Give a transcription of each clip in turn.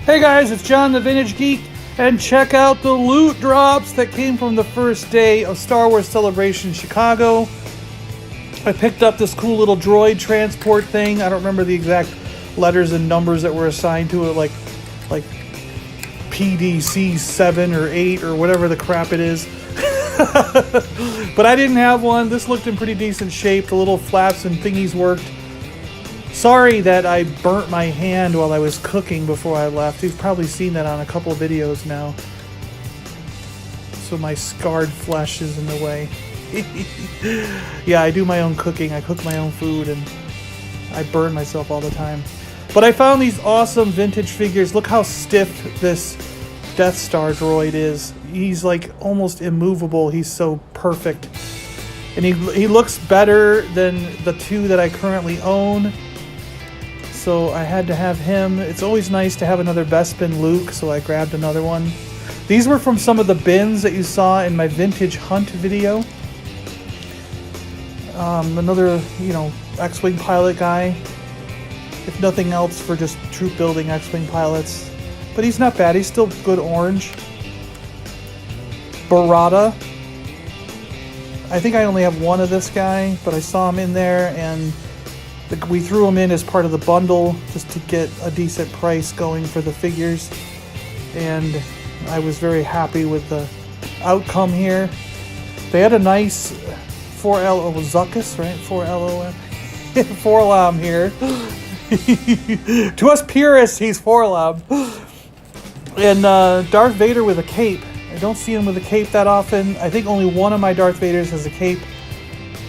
Hey guys, it's John the Vintage Geek, and check out the loot drops that came from the first day of Star Wars Celebration Chicago. I picked up this cool little droid transport thing. I don't remember the exact letters and numbers that were assigned to it, like PDC 7 or 8 or whatever the crap it is. But I didn't have one. This looked in pretty decent shape. The little flaps and thingies worked. Sorry that I burnt my hand while I was cooking before I left. You've probably seen that on a couple of videos now. So my scarred flesh is in the way. Yeah, I do my own cooking. I cook my own food and I burn myself all the time. But I found these awesome vintage figures. Look how stiff this Death Star droid is. He's like almost immovable. He's so perfect. And he looks better than the two that I currently own. So I had to have him. It's always nice to have another Bespin Luke, so I grabbed another one. These were from some of the bins that you saw in my vintage hunt video. Another, X-Wing pilot guy. If nothing else, for just troop building X-Wing pilots. But he's not bad. He's still good orange. Barada. I think I only have one of this guy, but I saw him in there, and we threw him in as part of the bundle just to get a decent price going for the figures. And I was very happy with the outcome here. They had a nice 4LO Zuckus, right? 4LOM. 4LOM here. To us purists, he's 4LOM. And Darth Vader with a cape. I don't see him with a cape that often. I think only one of my Darth Vaders has a cape.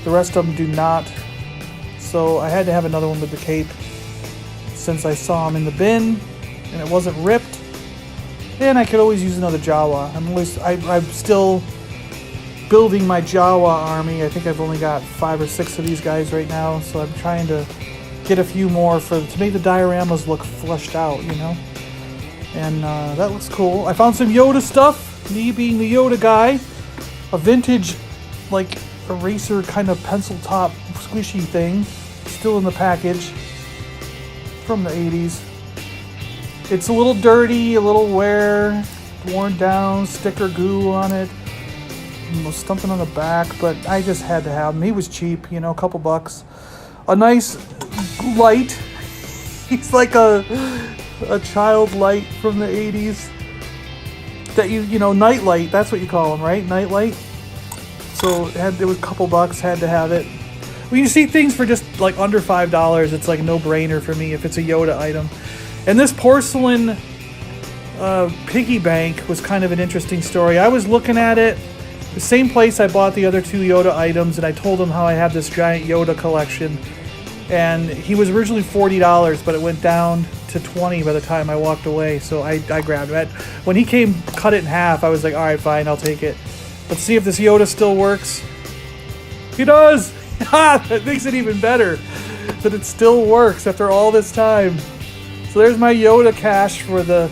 The rest of them do not. So I had to have another one with the cape since I saw him in the bin and it wasn't ripped. And I could always use another Jawa. I'm still building my Jawa army. I think I've only got 5 or 6 of these guys right now, so I'm trying to get a few more to make the dioramas look fleshed out, And that looks cool. I found some Yoda stuff. Me being the Yoda guy, a vintage eraser kind of pencil top squishy thing, still in the package from the 80s. It's a little dirty, a little worn down, sticker goo on it, something on the back, but I just had to have him. He was cheap, a couple bucks. A nice light. He's like a child light from the 80s that night light, that's what you call them, right? Night light. So it was a couple bucks, had to have it. When you see things for just under $5, it's like no brainer for me if it's a Yoda item. And this porcelain piggy bank was kind of an interesting story. I was looking at it, the same place I bought the other 2 Yoda items, and I told him how I have this giant Yoda collection. And he was originally $40, but it went down to $20 by the time I walked away, so I grabbed it. When he came, cut it in half, I was like, alright, fine, I'll take it. Let's see if this Yoda still works. He does! That makes it even better, that it still works after all this time. So there's my Yoda cache for the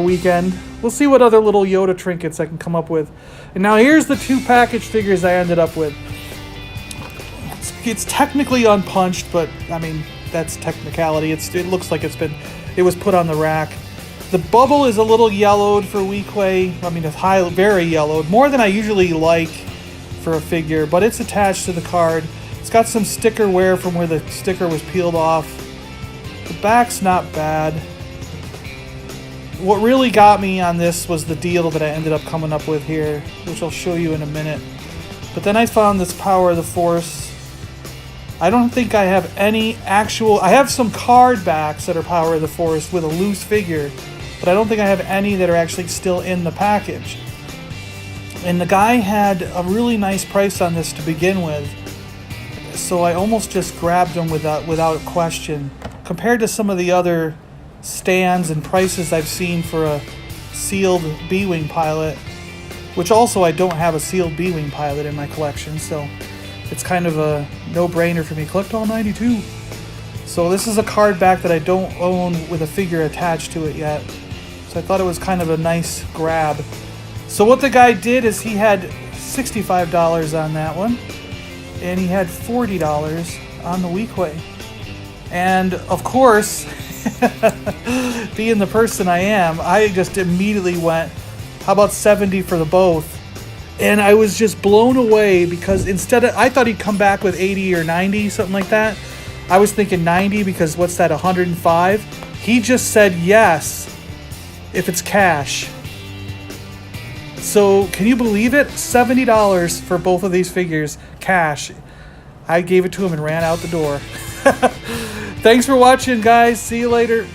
weekend. We'll see what other little Yoda trinkets I can come up with. And now here's the 2 package figures I ended up with. It's technically unpunched, but I mean, that's technicality. It looks like it was put on the rack. The bubble is a little yellowed for Weequay. I mean, it's very yellowed, more than I usually like for a figure, but it's attached to the card. It's got some sticker wear from where the sticker was peeled off. The back's not bad. What really got me on this was the deal that I ended up coming up with here, which I'll show you in a minute. But then I found this Power of the Force. I don't think I have any I have some card backs that are Power of the Force with a loose figure, but I don't think I have any that are actually still in the package. And the guy had a really nice price on this to begin with, so I almost just grabbed them without question. Compared to some of the other stands and prices I've seen for a sealed B-Wing pilot, which also I don't have a sealed B-Wing pilot in my collection, so it's kind of a no-brainer for me. Collect all 92. So this is a card back that I don't own with a figure attached to it yet. So I thought it was kind of a nice grab. So what the guy did is he had $65 on that one, and he had $40 on the Weequay. And of course, Being the person I am, I just immediately went, how about 70 for the both? And I was just blown away because instead of, I thought he'd come back with 80 or 90, something like that. I was thinking 90 because what's that, 105? He just said yes if it's cash. So can you believe it? $70 for both of these figures, cash. I gave it to him and ran out the door. Thanks for watching, guys. See you later.